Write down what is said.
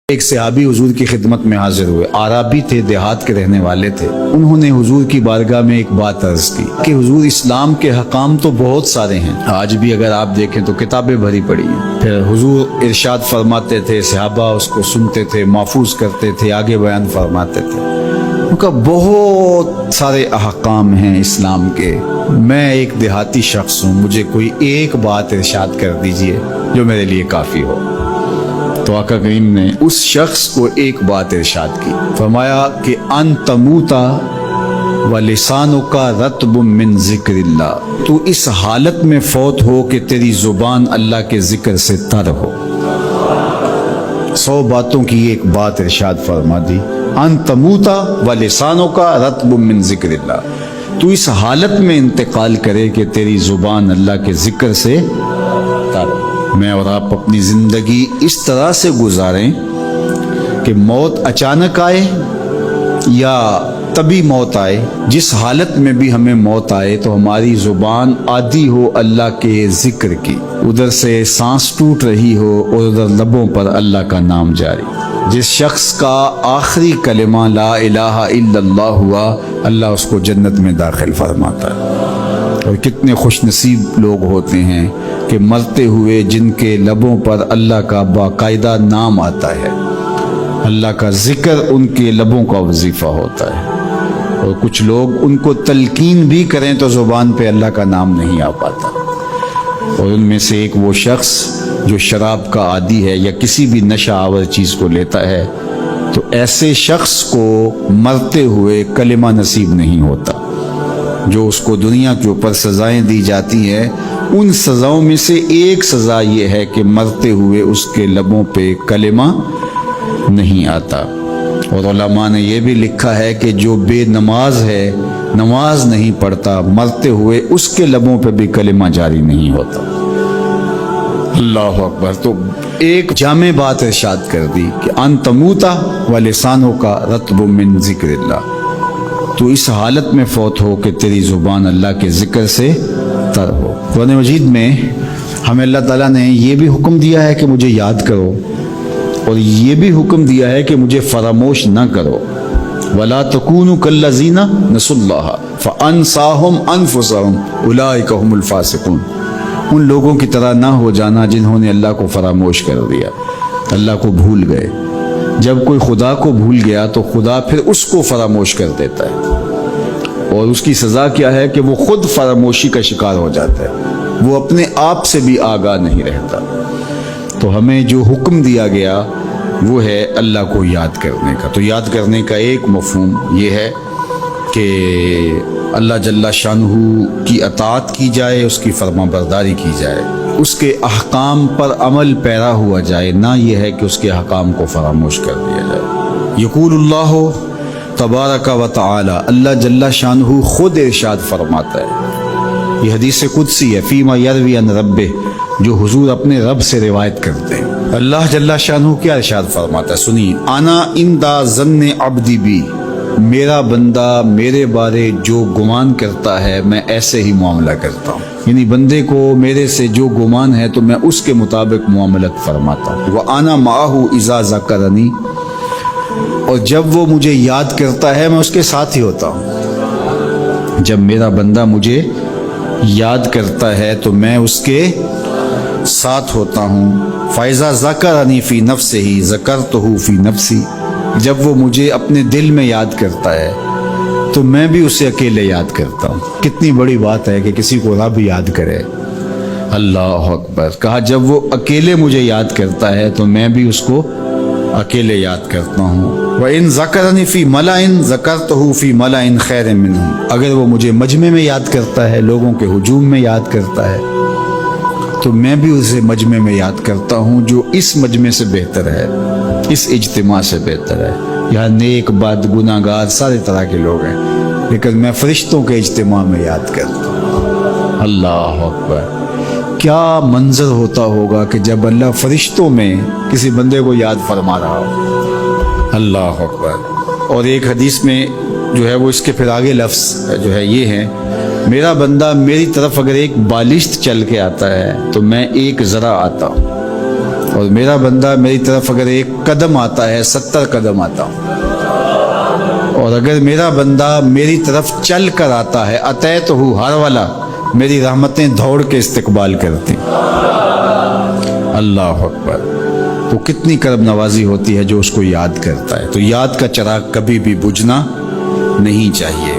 ایک صحابی حضور کی خدمت میں حاضر ہوئے، عربی تھے، دیہات کے رہنے والے تھے۔ انہوں نے حضور کی بارگاہ میں ایک بات عرض کی کہ حضور اسلام کے حکام تو بہت سارے ہیں، آج بھی اگر آپ دیکھیں تو کتابیں بھری پڑی ہیں۔ پھر حضور ارشاد فرماتے تھے، صحابہ اس کو سنتے تھے، محفوظ کرتے تھے، آگے بیان فرماتے تھے۔ ان کا بہت سارے احکام ہیں اسلام کے، میں ایک دیہاتی شخص ہوں، مجھے کوئی ایک بات ارشاد کر دیجئے جو میرے لیے کافی ہو۔ تو آقا کریم نے اس شخص کو ایک بات ارشاد کی، فرمایا کہ ان تموتا ولسانک رطب من ذکر اللہ، تو اس حالت میں فوت ہو کہ تیری زبان اللہ کے ذکر سے تر ہو۔ 100 باتوں کی ایک بات ارشاد فرما دی، ان تموتا ولسانک رطب من ذکر اللہ، تو اس حالت میں انتقال کرے کہ تیری زبان اللہ کے ذکر سے تر ہو۔ میں اور آپ اپنی زندگی اس طرح سے گزاریں کہ موت اچانک آئے یا تبھی موت آئے، جس حالت میں بھی ہمیں موت آئے تو ہماری زبان عادی ہو اللہ کے ذکر کی، ادھر سے سانس ٹوٹ رہی ہو اور ادھر لبوں پر اللہ کا نام جاری۔ جس شخص کا آخری کلمہ لا الہ الا اللہ ہوا، اللہ اس کو جنت میں داخل فرماتا ہے۔ اور کتنے خوش نصیب لوگ ہوتے ہیں کہ مرتے ہوئے جن کے لبوں پر اللہ کا باقاعدہ نام آتا ہے، اللہ کا ذکر ان کے لبوں کا وظیفہ ہوتا ہے، اور کچھ لوگ ان کو تلقین بھی کریں تو زبان پہ اللہ کا نام نہیں آ پاتا۔ اور ان میں سے ایک وہ شخص جو شراب کا عادی ہے یا کسی بھی نشہ آور چیز کو لیتا ہے، تو ایسے شخص کو مرتے ہوئے کلمہ نصیب نہیں ہوتا۔ جو اس کو دنیا کے اوپر سزائیں دی جاتی ہیں، ان سزاؤں میں سے ایک سزا یہ ہے کہ مرتے ہوئے اس کے لبوں پہ کلمہ نہیں آتا۔ اور علماء نے یہ بھی لکھا ہے کہ جو بے نماز ہے، نماز نہیں پڑھتا، مرتے ہوئے اس کے لبوں پہ بھی کلمہ جاری نہیں ہوتا۔ اللہ اکبر۔ تو ایک جامع بات ارشاد کر دی کہ ان تموتا ولسانک رطب من ذکر اللہ، تو اس حالت میں فوت ہو کہ تیری زبان اللہ کے ذکر سے تر ہو۔ قرآن مجید میں ہمیں اللہ تعالیٰ نے یہ بھی حکم دیا ہے کہ مجھے یاد کرو، اور یہ بھی حکم دیا ہے کہ مجھے فراموش نہ کرو۔ وَلَا تَكُونُوا كَالَّذِينَ نَسُوا اللَّهَ فَأَنسَاهُمْ أَنفُسَهُمْ أُولَٰئِكَ هُمُ الْفَاسِقُونَ، ان لوگوں کی طرح نہ ہو جانا جنہوں نے اللہ کو فراموش کر دیا، اللہ کو بھول گئے۔ جب کوئی خدا کو بھول گیا تو خدا پھر اس کو فراموش کر دیتا ہے، اور اس کی سزا کیا ہے کہ وہ خود فراموشی کا شکار ہو جاتا ہے، وہ اپنے آپ سے بھی آگاہ نہیں رہتا۔ تو ہمیں جو حکم دیا گیا وہ ہے اللہ کو یاد کرنے کا۔ تو یاد کرنے کا ایک مفہوم یہ ہے کہ اللہ جل شانہ کی اطاعت کی جائے، اس کی فرما برداری کی جائے، اس کے احکام پر عمل پیرا ہوا جائے، نہ یہ ہے کہ اس کے احکام کو فراموش کر دیا جائے۔ یقول اللہ تبارک و تعالی، اللہ جل شانہ خود ارشاد فرماتا ہے، یہ حدیث قدسی ہے، فیما یروی عن ربہ، جو حضور اپنے رب سے روایت کرتے ہیں۔ اللہ جل شانہ کیا ارشاد فرماتا ہے، سنیے، انا اندا ظن عبدی بی، میرا بندہ میرے بارے جو گمان کرتا ہے میں ایسے ہی معاملہ کرتا ہوں، یعنی بندے کو میرے سے جو گمان ہے تو میں اس کے مطابق معاملت فرماتا ہوں۔ وَأَنَا مَعَهُ إِذَا ذَكَرَنِي، اور جب وہ مجھے یاد کرتا ہے میں اس کے ساتھ ہی ہوتا ہوں۔ جب میرا بندہ مجھے یاد کرتا ہے تو میں اس کے ساتھ ہوتا ہوں۔ فَإِذَا ذَكَرَنِي فِي نَفْسِهِ ذَكَرْتُهُ فِي نَفْسِي، جب وہ مجھے اپنے دل میں یاد کرتا ہے تو میں بھی اسے اکیلے یاد کرتا ہوں۔ کتنی بڑی بات ہے کہ کسی کو رب یاد کرے، اللہ اکبر۔ کہا جب وہ اکیلے مجھے یاد کرتا ہے تو میں بھی اس کو اکیلے یاد کرتا ہوں۔ وَإِن ذَكَرَنِي فِي مَلَئٍ ذَكَرْتُهُ فِي مَلَئٍ خَيْرٍ مِّنْهُمْ، اگر وہ مجھے مجمع میں یاد کرتا ہے، لوگوں کے ہجوم میں یاد کرتا ہے، تو میں بھی اسے مجمع میں یاد کرتا ہوں جو اس مجمع سے بہتر ہے، اس اجتماع سے بہتر ہے۔ یہاں نیک بد گناہ گار سارے طرح کے لوگ ہیں، لیکن میں فرشتوں کے اجتماع میں یاد کرتا ہوں۔ اللہ اکبر۔ کیا منظر ہوتا ہوگا کہ جب اللہ فرشتوں میں کسی بندے کو یاد فرما رہا ہو، اللہ اکبر۔ اور ایک حدیث میں جو ہے وہ اس کے پھر آگے لفظ جو ہے یہ ہے، میرا بندہ میری طرف اگر ایک بالشت چل کے آتا ہے تو میں ایک ذرا آتا ہوں، اور میرا بندہ میری طرف اگر 1 قدم آتا ہے 70 قدم آتا ہوں، اور اگر میرا بندہ میری طرف چل کر آتا ہے اتیت ہو ہر والا، میری رحمتیں دوڑ کے استقبال کرتی۔ اللہ اکبر، تو کتنی کرم نوازی ہوتی ہے جو اس کو یاد کرتا ہے۔ تو یاد کا چراغ کبھی بھی بجھنا نہیں چاہیے۔